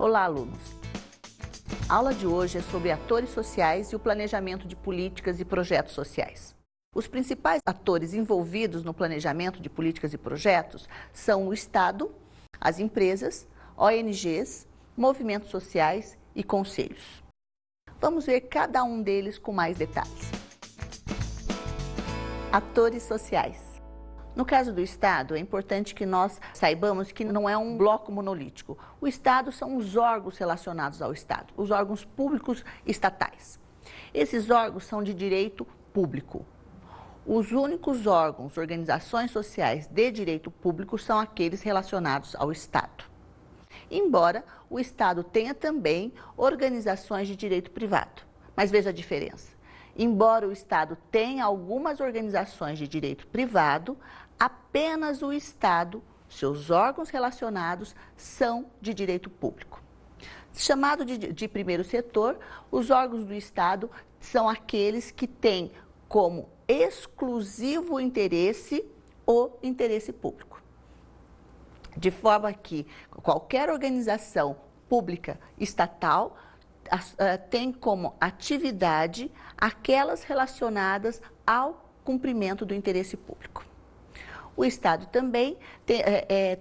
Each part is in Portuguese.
Olá, alunos! A aula de hoje é sobre atores sociais e o planejamento de políticas e projetos sociais. Os principais atores envolvidos no planejamento de políticas e projetos são o Estado, as empresas, ONGs, movimentos sociais e conselhos. Vamos ver cada um deles com mais detalhes. Atores sociais. No caso do Estado, é importante que nós saibamos que não é um bloco monolítico. O Estado são os órgãos relacionados ao Estado, os órgãos públicos estatais. Esses órgãos são de direito público. Os únicos órgãos, organizações sociais de direito público são aqueles relacionados ao Estado. Embora o Estado tenha também organizações de direito privado. Mas veja a diferença. Embora o Estado tenha algumas organizações de direito privado, apenas o Estado, seus órgãos relacionados, são de direito público. Chamado de primeiro setor, os órgãos do Estado são aqueles que têm como exclusivo interesse o interesse público. De forma que qualquer organização pública estatal tem como atividade aquelas relacionadas ao cumprimento do interesse público. O Estado também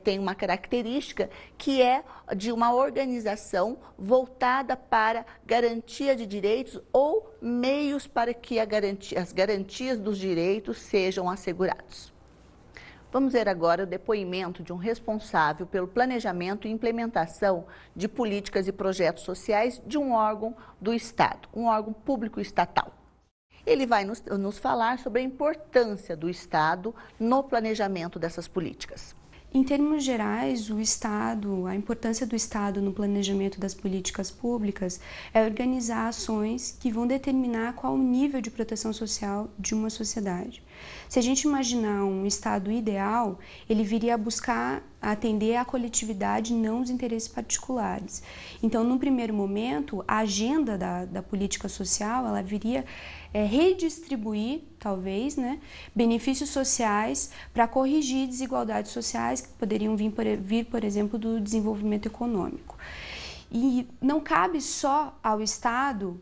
tem uma característica que é de uma organização voltada para garantia de direitos ou meios para que as garantias dos direitos sejam assegurados. Vamos ver agora o depoimento de um responsável pelo planejamento e implementação de políticas e projetos sociais de um órgão do Estado, um órgão público estatal. Ele vai nos falar sobre a importância do Estado no planejamento dessas políticas. Em termos gerais, o Estado, a importância do Estado no planejamento das políticas públicas é organizar ações que vão determinar qual o nível de proteção social de uma sociedade. Se a gente imaginar um Estado ideal, ele viria a buscar atender à coletividade e não os interesses particulares. Então, num primeiro momento, a agenda da política social, ela viria redistribuir, talvez, benefícios sociais para corrigir desigualdades sociais que poderiam vir, por exemplo, do desenvolvimento econômico. E não cabe só ao Estado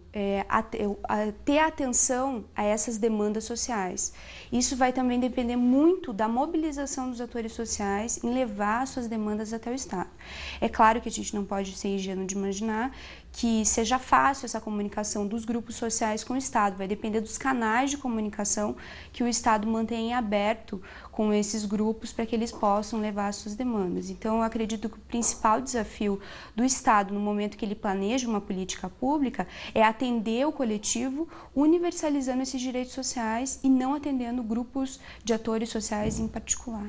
ter atenção a essas demandas sociais. Isso vai também depender muito da mobilização dos atores sociais em levar suas demandas até o Estado. É claro que a gente não pode ser ingênuo de imaginar que seja fácil essa comunicação dos grupos sociais com o Estado. Vai depender dos canais de comunicação que o Estado mantém aberto com esses grupos para que eles possam levar as suas demandas. Então, eu acredito que o principal desafio do Estado no momento que ele planeja uma política pública é atender o coletivo, universalizando esses direitos sociais e não atendendo grupos de atores sociais em particular.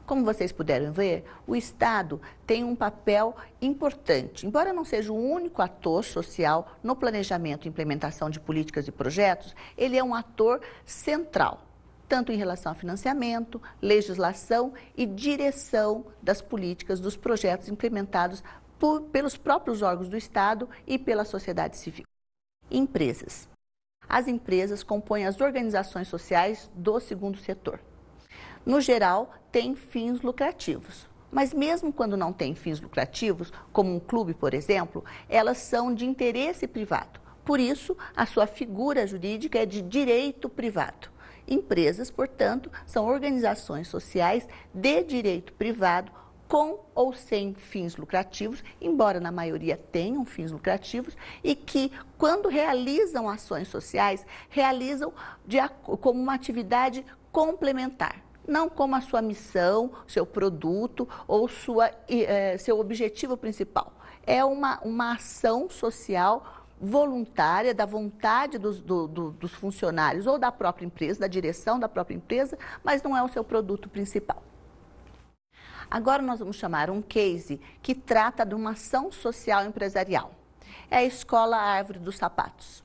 Como vocês puderam ver, o Estado tem um papel importante. Embora não seja o único ator social no planejamento e implementação de políticas e projetos, ele é um ator central, tanto em relação a financiamento, legislação e direção das políticas, dos projetos implementados pelos próprios órgãos do Estado e pela sociedade civil. Empresas. As empresas compõem as organizações sociais do segundo setor. No geral, têm fins lucrativos, mas mesmo quando não têm fins lucrativos, como um clube, por exemplo, elas são de interesse privado. Por isso, a sua figura jurídica é de direito privado. Empresas, portanto, são organizações sociais de direito privado com ou sem fins lucrativos, embora na maioria tenham fins lucrativos, e que, quando realizam ações sociais, realizam como uma atividade complementar. Não como a sua missão, seu produto ou seu objetivo principal. É uma ação social voluntária, da vontade dos funcionários ou da própria empresa, da direção da própria empresa, mas não é o seu produto principal. Agora nós vamos chamar um case que trata de uma ação social empresarial. É a Escola Árvore dos Sapatos.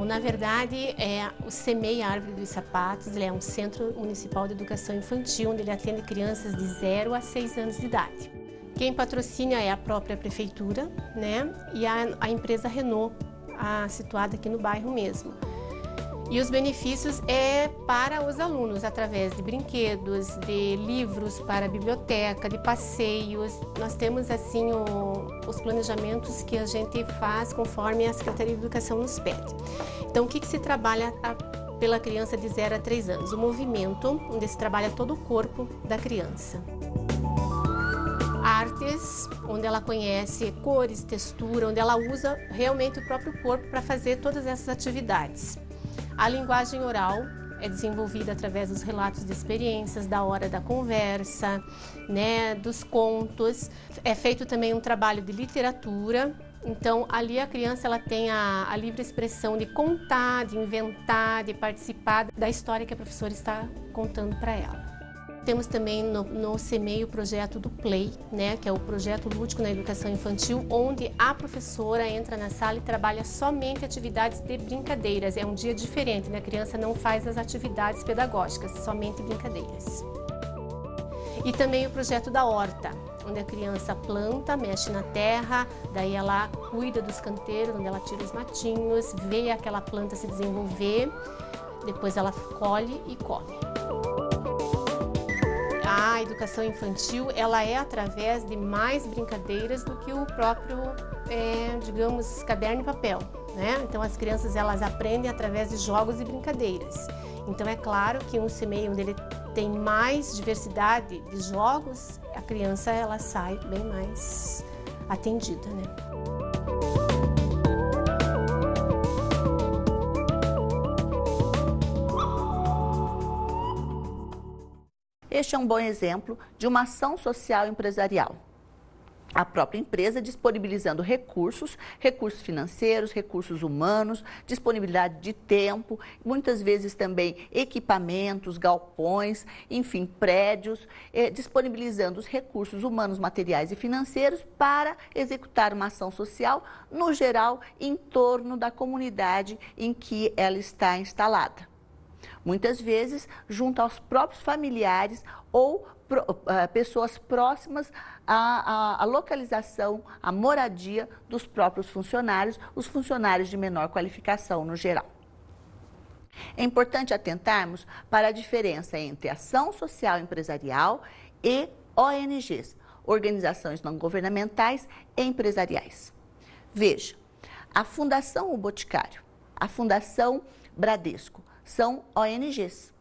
Na verdade, o CEMEI Árvore dos Sapatos, ele é um Centro Municipal de Educação Infantil, onde ele atende crianças de 0 a 6 anos de idade. Quem patrocina é a própria prefeitura, né? E a empresa Renault, situada aqui no bairro mesmo. E os benefícios é para os alunos, através de brinquedos, de livros para a biblioteca, de passeios. Nós temos assim os planejamentos que a gente faz conforme a Secretaria de Educação nos pede. Então, o que se trabalha pela criança de 0 a 3 anos? O movimento, onde se trabalha todo o corpo da criança. Artes, onde ela conhece cores, textura, onde ela usa realmente o próprio corpo para fazer todas essas atividades. A linguagem oral é desenvolvida através dos relatos de experiências, da hora da conversa, né, dos contos. É feito também um trabalho de literatura. Então, ali a criança ela tem a livre expressão de contar, de inventar, de participar da história que a professora está contando para ela. Temos também no CEMEI o projeto do Play, né, que é o projeto lúdico na educação infantil, onde a professora entra na sala e trabalha somente atividades de brincadeiras. É um dia diferente, né? A criança não faz as atividades pedagógicas, somente brincadeiras. E também o projeto da horta, onde a criança planta, mexe na terra, daí ela cuida dos canteiros, onde ela tira os matinhos, vê aquela planta se desenvolver, depois ela colhe e come. A educação infantil, ela é através de mais brincadeiras do que o próprio, digamos, caderno e papel, né? Então, as crianças, elas aprendem através de jogos e brincadeiras. Então, é claro que um CEMEI, onde ele tem mais diversidade de jogos, a criança, ela sai bem mais atendida, né? Este é um bom exemplo de uma ação social empresarial. A própria empresa disponibilizando recursos financeiros, recursos humanos, disponibilidade de tempo, muitas vezes também equipamentos, galpões, enfim, prédios, disponibilizando os recursos humanos, materiais e financeiros para executar uma ação social, no geral, em torno da comunidade em que ela está instalada. Muitas vezes junto aos próprios familiares ou pessoas próximas à localização, à moradia dos próprios funcionários, os funcionários de menor qualificação no geral. É importante atentarmos para a diferença entre ação social empresarial e ONGs, organizações não governamentais e empresariais. Veja, a Fundação O Boticário, a Fundação Bradesco, são ONGs.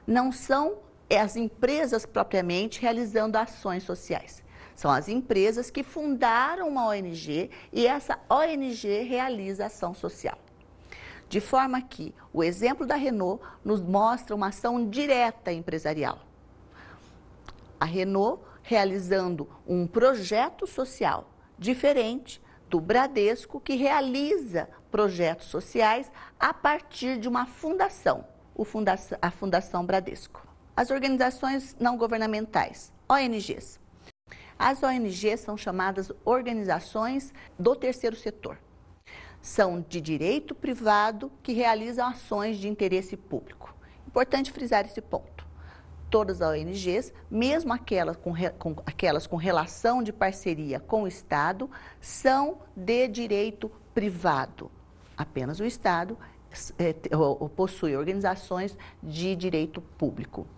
Não são as empresas propriamente realizando ações sociais. São as empresas que fundaram uma ONG e essa ONG realiza ação social. De forma que o exemplo da Renault nos mostra uma ação direta empresarial. A Renault realizando um projeto social diferente do Bradesco, que realiza projetos sociais a partir de uma fundação, a Fundação Bradesco. As organizações não governamentais, ONGs. As ONGs são chamadas organizações do terceiro setor. São de direito privado que realizam ações de interesse público. Importante frisar esse ponto. Todas as ONGs, mesmo aquelas com relação de parceria com o Estado, são de direito privado. Apenas o Estado possui organizações de direito público.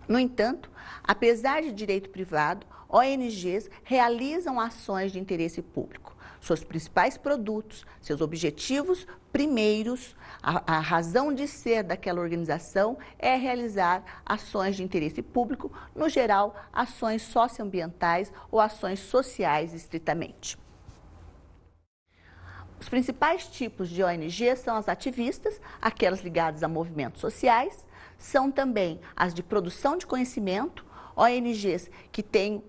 No entanto, apesar de direito privado, ONGs realizam ações de interesse público. Seus principais produtos, seus objetivos primeiros, a razão de ser daquela organização é realizar ações de interesse público, no geral, ações socioambientais ou ações sociais estritamente. Os principais tipos de ONG são as ativistas, aquelas ligadas a movimentos sociais, são também as de produção de conhecimento, ONGs que têm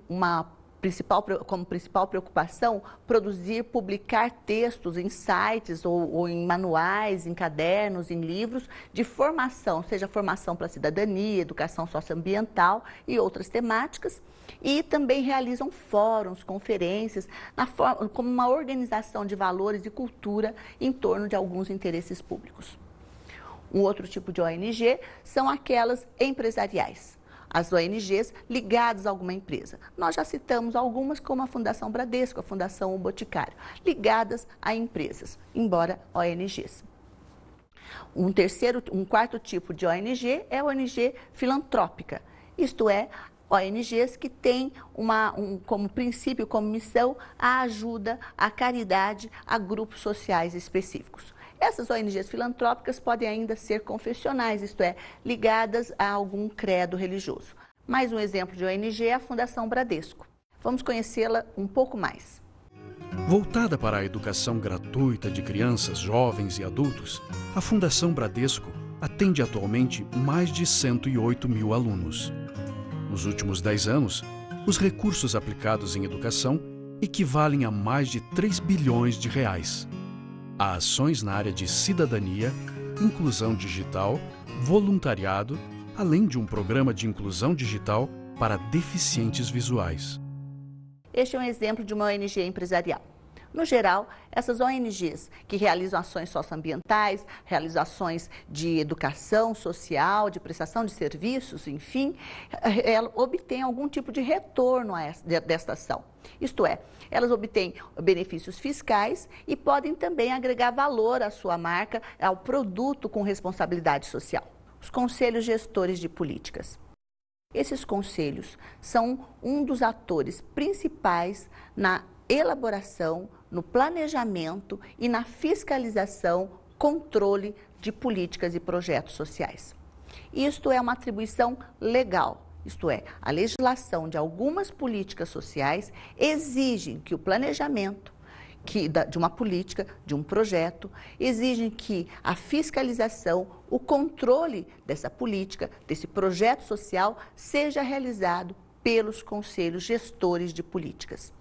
como principal preocupação produzir, publicar textos em sites ou em manuais, em cadernos, em livros de formação, seja formação para a cidadania, educação socioambiental e outras temáticas. E também realizam fóruns, conferências, como uma organização de valores e cultura em torno de alguns interesses públicos. Um outro tipo de ONG são aquelas empresariais. As ONGs ligadas a alguma empresa. Nós já citamos algumas, como a Fundação Bradesco, a Fundação O Boticário, ligadas a empresas, embora ONGs. Um quarto tipo de ONG é a ONG filantrópica, isto é, ONGs que têm como princípio, como missão, a ajuda, a caridade a grupos sociais específicos. Essas ONGs filantrópicas podem ainda ser confessionais, isto é, ligadas a algum credo religioso. Mais um exemplo de ONG é a Fundação Bradesco. Vamos conhecê-la um pouco mais. Voltada para a educação gratuita de crianças, jovens e adultos, a Fundação Bradesco atende atualmente mais de 108 mil alunos. Nos últimos 10 anos, os recursos aplicados em educação equivalem a mais de 3 bilhões de reais. Há ações na área de cidadania, inclusão digital, voluntariado, além de um programa de inclusão digital para deficientes visuais. Este é um exemplo de uma ONG empresarial. No geral, essas ONGs que realizam ações socioambientais, realizações de educação social, de prestação de serviços, enfim, obtêm algum tipo de retorno desta ação. Isto é, elas obtêm benefícios fiscais e podem também agregar valor à sua marca, ao produto com responsabilidade social. Os conselhos gestores de políticas. Esses conselhos são um dos atores principais na elaboração, no planejamento e na fiscalização, controle de políticas e projetos sociais. Isto é uma atribuição legal, isto é, a legislação de algumas políticas sociais exigem que o planejamento de uma política, de um projeto, exigem que a fiscalização, o controle dessa política, desse projeto social, seja realizado pelos conselhos gestores de políticas.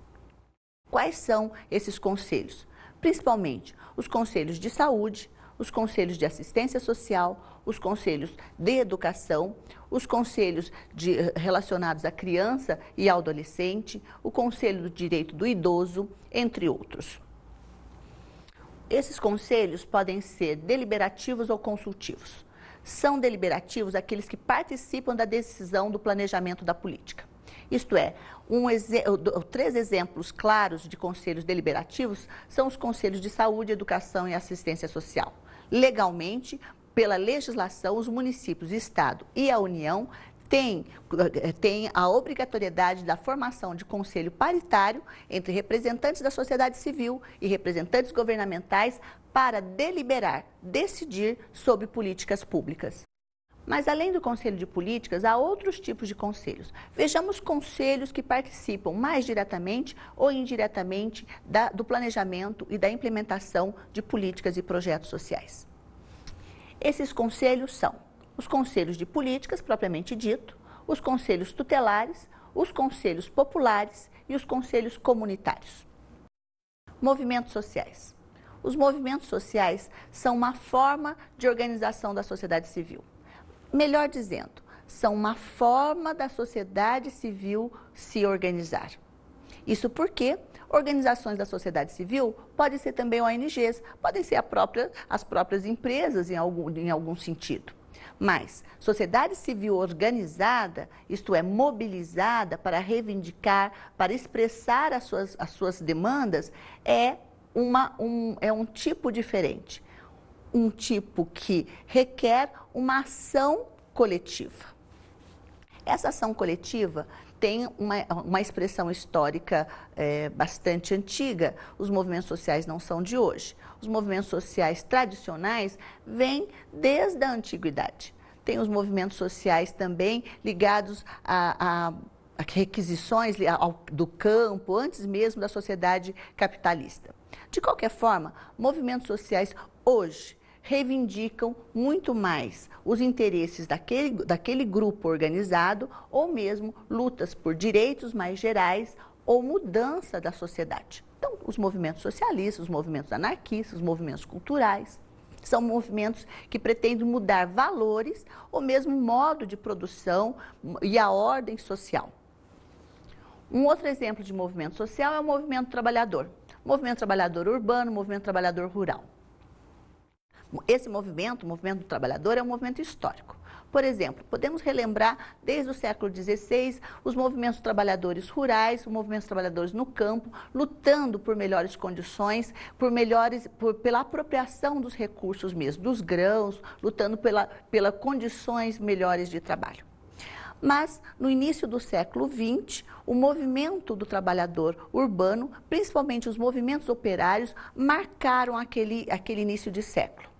Quais são esses conselhos? Principalmente os conselhos de saúde, os conselhos de assistência social, os conselhos de educação, os conselhos relacionados à criança e ao adolescente, o conselho do direito do idoso, entre outros. Esses conselhos podem ser deliberativos ou consultivos. São deliberativos aqueles que participam da decisão do planejamento da política. Isto é, 3 exemplos claros de conselhos deliberativos são os conselhos de saúde, educação e assistência social. Legalmente, pela legislação, os municípios, Estado e a União têm a obrigatoriedade da formação de conselho paritário entre representantes da sociedade civil e representantes governamentais para deliberar, decidir sobre políticas públicas. Mas, além do conselho de políticas, há outros tipos de conselhos. Vejamos conselhos que participam mais diretamente ou indiretamente do planejamento e da implementação de políticas e projetos sociais. Esses conselhos são os conselhos de políticas, propriamente dito, os conselhos tutelares, os conselhos populares e os conselhos comunitários. Movimentos sociais. Os movimentos sociais são uma forma de organização da sociedade civil. Melhor dizendo, são uma forma da sociedade civil se organizar. Isso porque organizações da sociedade civil podem ser também ONGs, podem ser as próprias empresas em algum sentido. Mas sociedade civil organizada, isto é, mobilizada para reivindicar, para expressar as suas demandas, é um tipo diferente. Um tipo que requer uma ação coletiva. Essa ação coletiva tem uma expressão histórica bastante antiga. Os movimentos sociais não são de hoje. Os movimentos sociais tradicionais vêm desde a antiguidade. Tem os movimentos sociais também ligados a requisições do campo, antes mesmo da sociedade capitalista. De qualquer forma, movimentos sociais hoje reivindicam muito mais os interesses daquele grupo organizado ou mesmo lutas por direitos mais gerais ou mudança da sociedade. Então, os movimentos socialistas, os movimentos anarquistas, os movimentos culturais, são movimentos que pretendem mudar valores ou mesmo modo de produção e a ordem social. Um outro exemplo de movimento social é o movimento trabalhador. Movimento trabalhador urbano, movimento trabalhador rural. Esse movimento, o movimento do trabalhador, é um movimento histórico, Por exemplo, podemos relembrar desde o século XVI os movimentos trabalhadores rurais, os movimentos trabalhadores no campo, lutando por melhores condições, pela apropriação dos recursos mesmo, dos grãos, lutando pelas condições melhores de trabalho. Mas, no início do século XX, o movimento do trabalhador urbano, principalmente os movimentos operários, marcaram aquele início de século.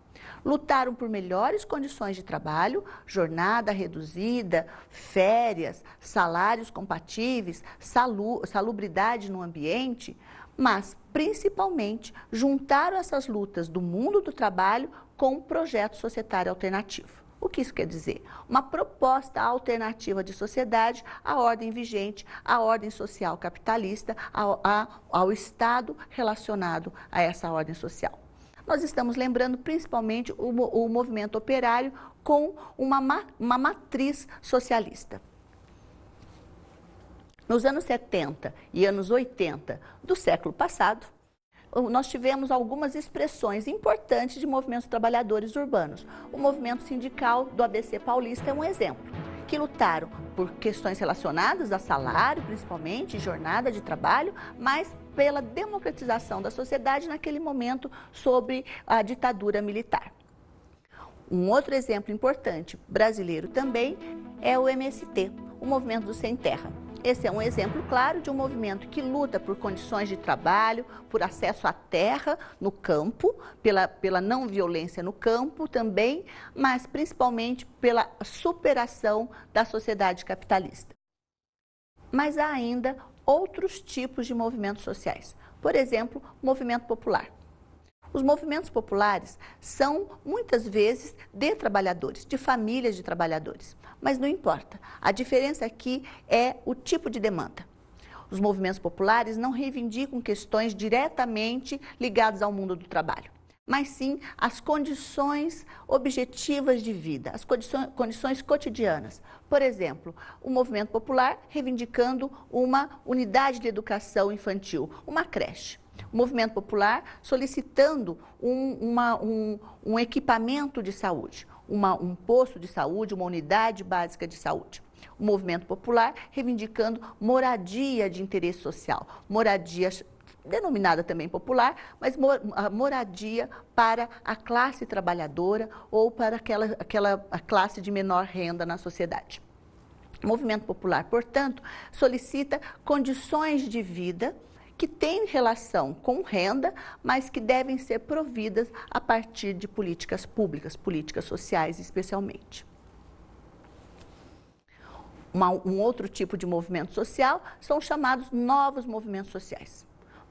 Lutaram por melhores condições de trabalho, jornada reduzida, férias, salários compatíveis, salubridade no ambiente, mas, principalmente, juntaram essas lutas do mundo do trabalho com um projeto societário alternativo. O que isso quer dizer? Uma proposta alternativa de sociedade à ordem vigente, à ordem social capitalista, ao Estado relacionado a essa ordem social. Nós estamos lembrando principalmente o movimento operário com uma matriz socialista. Nos anos 70 e anos 80 do século passado, nós tivemos algumas expressões importantes de movimentos trabalhadores urbanos. O movimento sindical do ABC Paulista é um exemplo, que lutaram por questões relacionadas a salário, principalmente, jornada de trabalho, mas pela democratização da sociedade naquele momento sob a ditadura militar. Um outro exemplo importante brasileiro também é o MST, o Movimento do Sem Terra. Esse é um exemplo claro de um movimento que luta por condições de trabalho, por acesso à terra no campo, pela não violência no campo também, mas principalmente pela superação da sociedade capitalista. Mas há ainda outros tipos de movimentos sociais. Por exemplo, o movimento popular. Os movimentos populares são, muitas vezes, de trabalhadores, de famílias de trabalhadores. Mas não importa, a diferença aqui é o tipo de demanda. Os movimentos populares não reivindicam questões diretamente ligadas ao mundo do trabalho, mas sim as condições objetivas de vida, as condições cotidianas. Por exemplo, o movimento popular reivindicando uma unidade de educação infantil, uma creche. O movimento popular solicitando um equipamento de saúde, um posto de saúde, uma unidade básica de saúde. O movimento popular reivindicando moradia de interesse social, moradia denominada também popular, mas moradia para a classe trabalhadora ou para aquela classe de menor renda na sociedade. O movimento popular, portanto, solicita condições de vida que têm relação com renda, mas que devem ser providas a partir de políticas públicas, políticas sociais especialmente. Um outro tipo de movimento social são os chamados novos movimentos sociais.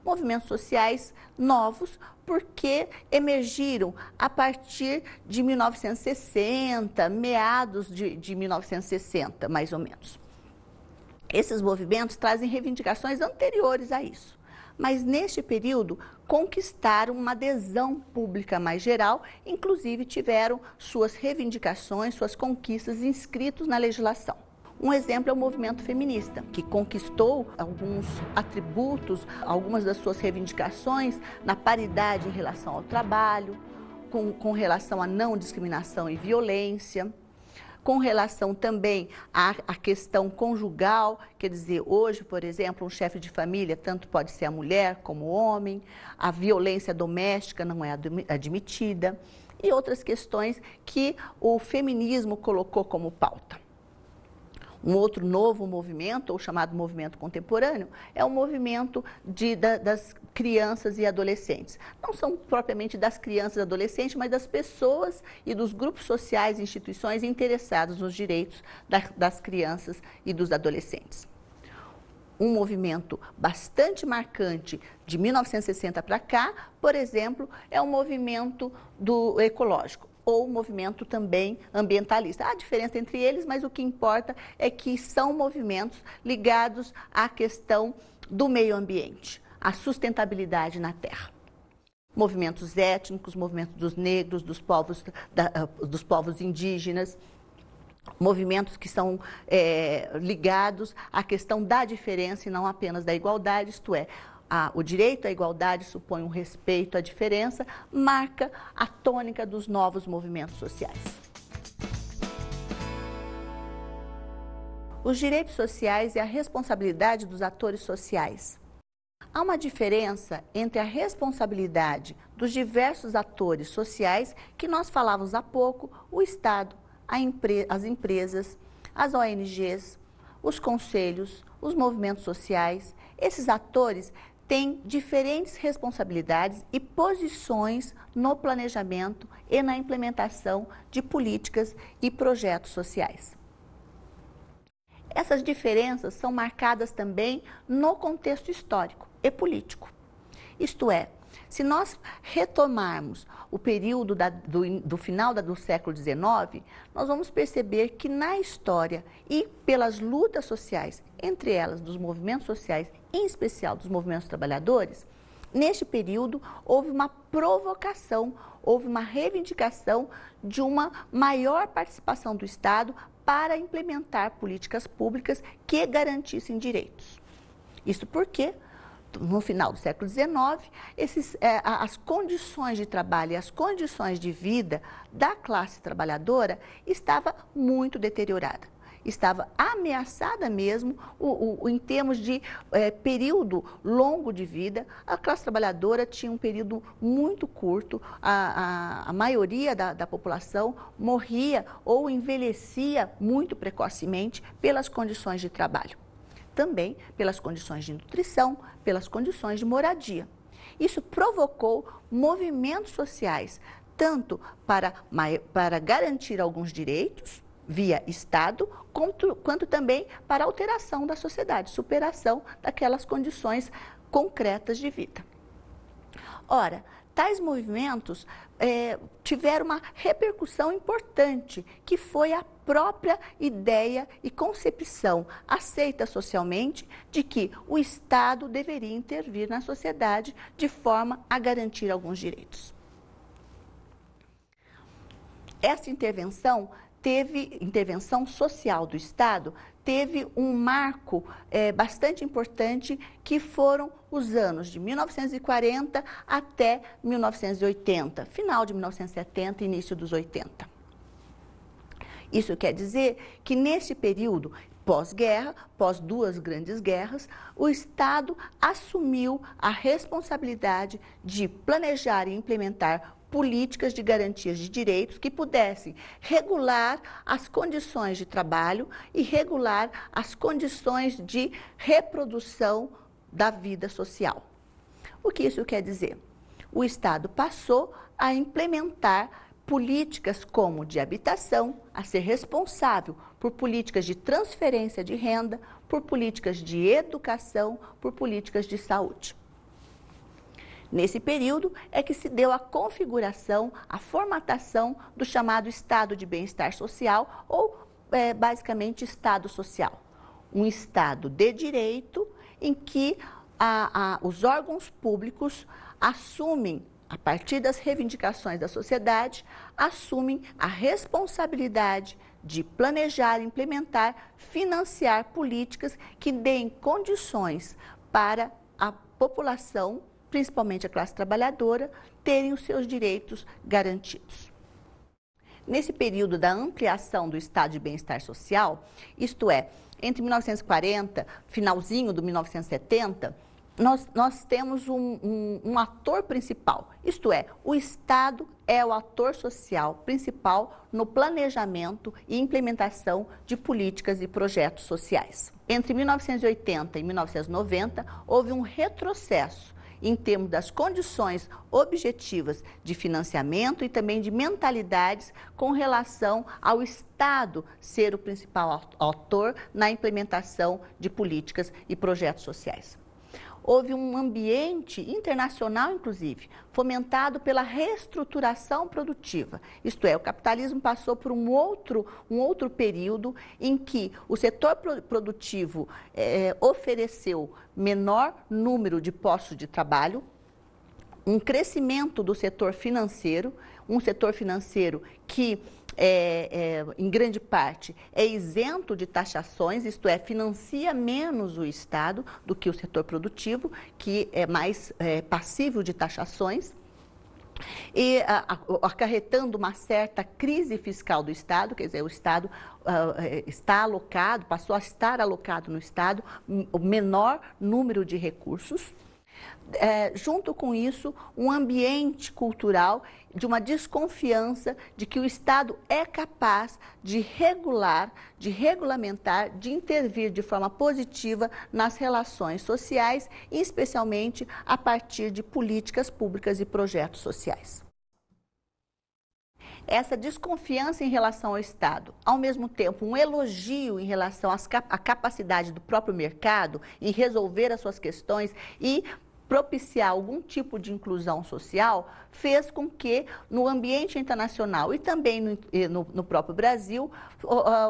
Movimentos sociais novos porque emergiram a partir de 1960, meados de 1960, mais ou menos. Esses movimentos trazem reivindicações anteriores a isso, mas neste período conquistaram uma adesão pública mais geral, inclusive tiveram suas reivindicações, suas conquistas inscritos na legislação. Um exemplo é o movimento feminista, que conquistou alguns atributos, algumas das suas reivindicações na paridade em relação ao trabalho, com relação à não discriminação e violência, com relação também à questão conjugal, quer dizer, hoje, por exemplo, um chefe de família tanto pode ser a mulher como o homem, a violência doméstica não é admitida, e outras questões que o feminismo colocou como pauta. Um outro novo movimento, ou chamado movimento contemporâneo, é o movimento das crianças e adolescentes. Não são propriamente das crianças e adolescentes, mas das pessoas e dos grupos sociais e instituições interessados nos direitos das crianças e dos adolescentes. Um movimento bastante marcante de 1960 para cá, por exemplo, é o movimento do ecológico, ou movimento também ambientalista. Há diferença entre eles, mas o que importa é que são movimentos ligados à questão do meio ambiente, à sustentabilidade na terra. Movimentos étnicos, movimentos dos negros, dos povos indígenas, movimentos que são ligados à questão da diferença e não apenas da igualdade, isto é, o direito à igualdade supõe um respeito à diferença, marca a tônica dos novos movimentos sociais. os direitos sociais e a responsabilidade dos atores sociais. Há uma diferença entre a responsabilidade dos diversos atores sociais que nós falávamos há pouco, o Estado, as empresas, as ONGs, os conselhos, os movimentos sociais. Esses atores têm diferentes responsabilidades e posições no planejamento e na implementação de políticas e projetos sociais. Essas diferenças são marcadas também no contexto histórico e político. Isto é, se nós retomarmos o período do final do século XIX, nós vamos perceber que na história e pelas lutas sociais, entre elas dos movimentos sociais, em especial dos movimentos trabalhadores, neste período houve uma provocação, houve uma reivindicação de uma maior participação do Estado para implementar políticas públicas que garantissem direitos. Isso porque, no final do século XIX, as condições de trabalho e as condições de vida da classe trabalhadora estavam muito deterioradas. Estava ameaçada mesmo em termos de período longo de vida. A classe trabalhadora tinha um período muito curto, a maioria da população morria ou envelhecia muito precocemente pelas condições de trabalho. Também pelas condições de nutrição, pelas condições de moradia. Isso provocou movimentos sociais, tanto para garantir alguns direitos, via Estado, quanto também para alteração da sociedade, superação daquelas condições concretas de vida. Ora, tais movimentos tiveram uma repercussão importante, que foi a própria ideia e concepção aceita socialmente de que o Estado deveria intervir na sociedade de forma a garantir alguns direitos. Essa intervenção social do Estado, teve um marco bastante importante, que foram os anos de 1940 até 1980, final de 1970 e início dos 80. Isso quer dizer que nesse período pós-guerra, pós duas grandes guerras, o Estado assumiu a responsabilidade de planejar e implementar políticas de garantias de direitos que pudessem regular as condições de trabalho e regular as condições de reprodução da vida social. O que isso quer dizer? O Estado passou a implementar políticas como de habitação, a ser responsável por políticas de transferência de renda, por políticas de educação, por políticas de saúde. Nesse período é que se deu a configuração, a formatação do chamado Estado de Bem-Estar Social, ou basicamente Estado Social. Um Estado de direito em que os órgãos públicos assumem, a partir das reivindicações da sociedade, assumem a responsabilidade de planejar, implementar, financiar políticas que deem condições para a população, principalmente a classe trabalhadora, terem os seus direitos garantidos. Nesse período da ampliação do Estado de Bem-Estar Social, isto é, entre 1940, finalzinho do 1970, nós temos um ator principal, isto é, o Estado é o ator social principal no planejamento e implementação de políticas e projetos sociais. Entre 1980 e 1990, houve um retrocesso em termos das condições objetivas de financiamento e também de mentalidades com relação ao Estado ser o principal ator na implementação de políticas e projetos sociais. Houve um ambiente internacional, inclusive, fomentado pela reestruturação produtiva. Isto é, o capitalismo passou por um outro período em que o setor produtivo ofereceu menor número de postos de trabalho, um crescimento do setor financeiro, um setor financeiro que, em grande parte, é isento de taxações, isto é, financia menos o Estado do que o setor produtivo, que é mais passível de taxações. e acarretando uma certa crise fiscal do Estado, quer dizer, o Estado está alocado, passou a estar alocado no Estado o menor número de recursos. Junto com isso, um ambiente cultural de uma desconfiança de que o Estado é capaz de regular, de regulamentar, de intervir de forma positiva nas relações sociais, e especialmente a partir de políticas públicas e projetos sociais. Essa desconfiança em relação ao Estado, ao mesmo tempo um elogio em relação à capacidade do próprio mercado em resolver as suas questões e propiciar algum tipo de inclusão social, fez com que no ambiente internacional e também no próprio Brasil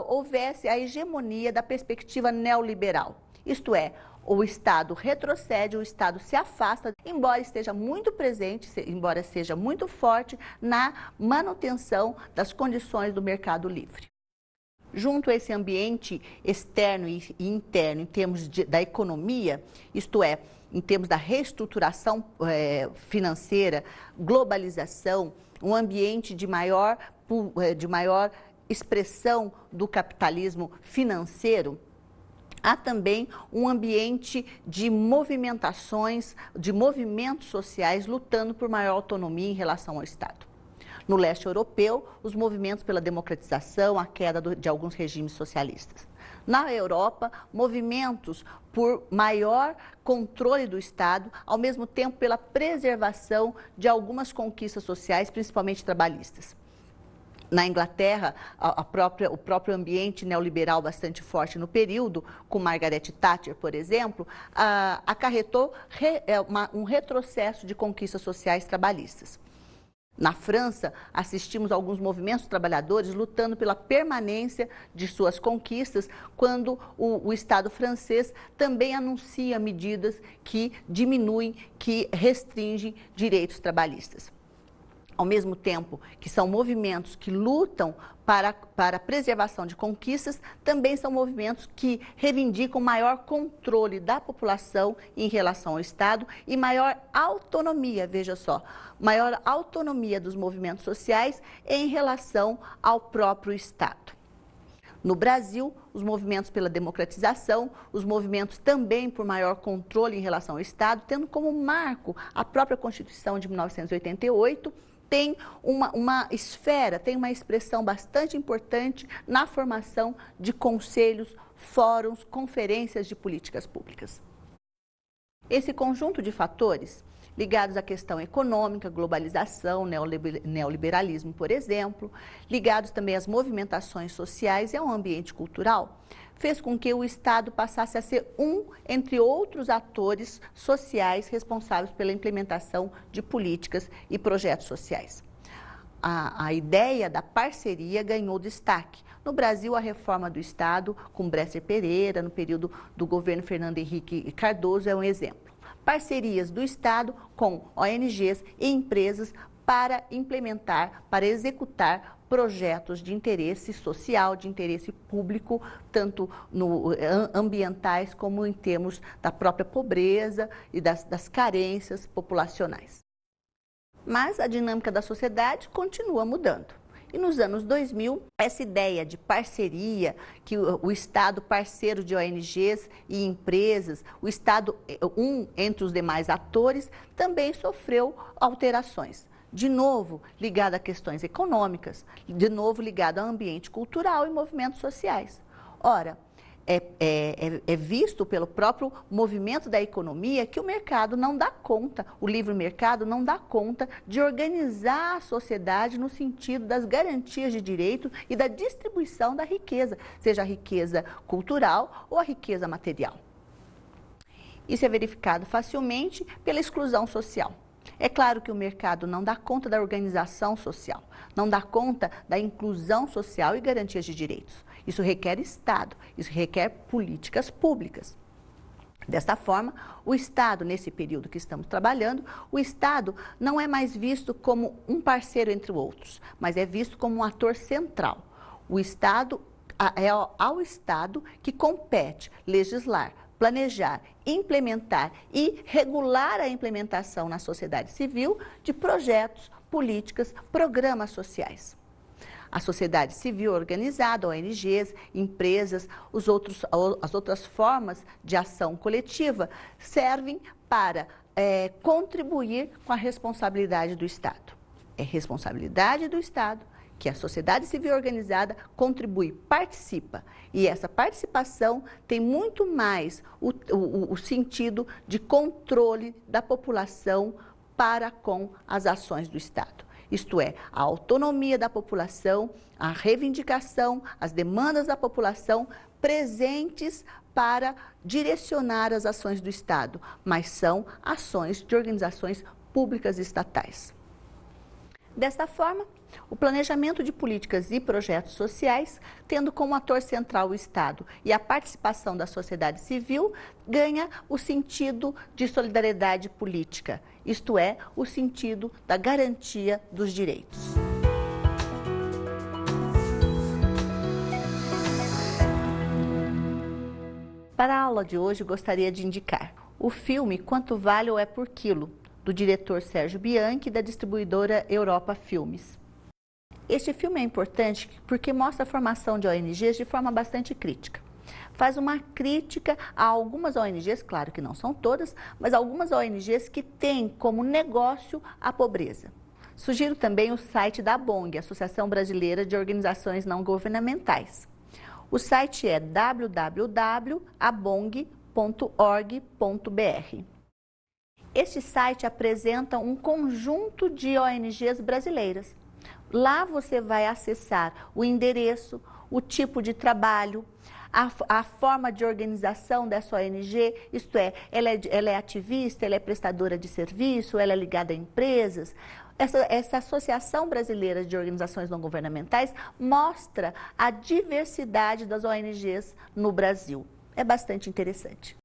houvesse a hegemonia da perspectiva neoliberal. Isto é, o Estado retrocede, o Estado se afasta, embora esteja muito presente, embora seja muito forte na manutenção das condições do mercado livre. Junto a esse ambiente externo e interno, em termos da economia, isto é, em termos da reestruturação financeira, globalização, um ambiente de maior expressão do capitalismo financeiro, há também um ambiente de movimentações, de movimentos sociais lutando por maior autonomia em relação ao Estado. No leste europeu, os movimentos pela democratização, a queda de alguns regimes socialistas. Na Europa, movimentos por maior controle do Estado, ao mesmo tempo pela preservação de algumas conquistas sociais, principalmente trabalhistas. Na Inglaterra, o próprio ambiente neoliberal bastante forte no período, com Margaret Thatcher, por exemplo, acarretou um retrocesso de conquistas sociais trabalhistas. Na França, assistimos a alguns movimentos trabalhadores lutando pela permanência de suas conquistas, quando o Estado francês também anuncia medidas que diminuem, que restringem direitos trabalhistas. Ao mesmo tempo que são movimentos que lutam para a preservação de conquistas, também são movimentos que reivindicam maior controle da população em relação ao Estado e maior autonomia, veja só, maior autonomia dos movimentos sociais em relação ao próprio Estado. No Brasil, os movimentos pela democratização, os movimentos também por maior controle em relação ao Estado, tendo como marco a própria Constituição de 1988, tem uma esfera, tem uma expressão bastante importante na formação de conselhos, fóruns, conferências de políticas públicas. Esse conjunto de fatores, ligados à questão econômica, globalização, neoliberalismo, por exemplo, ligados também às movimentações sociais e ao ambiente cultural, fez com que o Estado passasse a ser entre outros atores sociais responsáveis pela implementação de políticas e projetos sociais. A ideia da parceria ganhou destaque. No Brasil, a reforma do Estado, com Bresser Pereira, no período do governo Fernando Henrique Cardoso, é um exemplo. Parcerias do Estado com ONGs e empresas para implementar, para executar projetos de interesse social, de interesse público, tanto ambientais como em termos da própria pobreza e das carências populacionais. Mas a dinâmica da sociedade continua mudando. E nos anos 2000, essa ideia de parceria, que o Estado parceiro de ONGs e empresas, o Estado entre os demais atores, também sofreu alterações. De novo, ligado a questões econômicas, de novo ligado ao ambiente cultural e movimentos sociais. Ora, é visto pelo próprio movimento da economia que o mercado não dá conta, o livre mercado não dá conta de organizar a sociedade no sentido das garantias de direito e da distribuição da riqueza, seja a riqueza cultural ou a riqueza material. Isso é verificado facilmente pela exclusão social. É claro que o mercado não dá conta da organização social, não dá conta da inclusão social e garantias de direitos. Isso requer Estado, isso requer políticas públicas. Desta forma, o Estado, nesse período que estamos trabalhando, o Estado não é mais visto como um parceiro entre outros, mas é visto como um ator central. O Estado é ao Estado que compete legislar, planejar, implementar e regular a implementação na sociedade civil de projetos, políticas, programas sociais. A sociedade civil organizada, ONGs, empresas, as outras formas de ação coletiva servem para contribuir com a responsabilidade do Estado. É responsabilidade do Estado que a sociedade civil organizada contribui, participa. E essa participação tem muito mais o sentido de controle da população para com as ações do Estado. Isto é, a autonomia da população, a reivindicação, as demandas da população presentes para direcionar as ações do Estado, mas são ações de organizações públicas estatais. Desta forma, o planejamento de políticas e projetos sociais, tendo como ator central o Estado e a participação da sociedade civil, ganha o sentido de solidariedade política, isto é, o sentido da garantia dos direitos. Para a aula de hoje, gostaria de indicar o filme Quanto Vale ou É por Quilo, do diretor Sérgio Bianchi, da distribuidora Europa Filmes. Este filme é importante porque mostra a formação de ONGs de forma bastante crítica. Faz uma crítica a algumas ONGs, claro que não são todas, mas algumas ONGs que têm como negócio a pobreza. Sugiro também o site da ABONG, Associação Brasileira de Organizações Não Governamentais. O site é www.abong.org.br. Este site apresenta um conjunto de ONGs brasileiras. Lá você vai acessar o endereço, o tipo de trabalho, a forma de organização dessa ONG, isto é, ela é ativista, ela é prestadora de serviço, ela é ligada a empresas. Essa Associação Brasileira de Organizações Não Governamentais mostra a diversidade das ONGs no Brasil. É bastante interessante.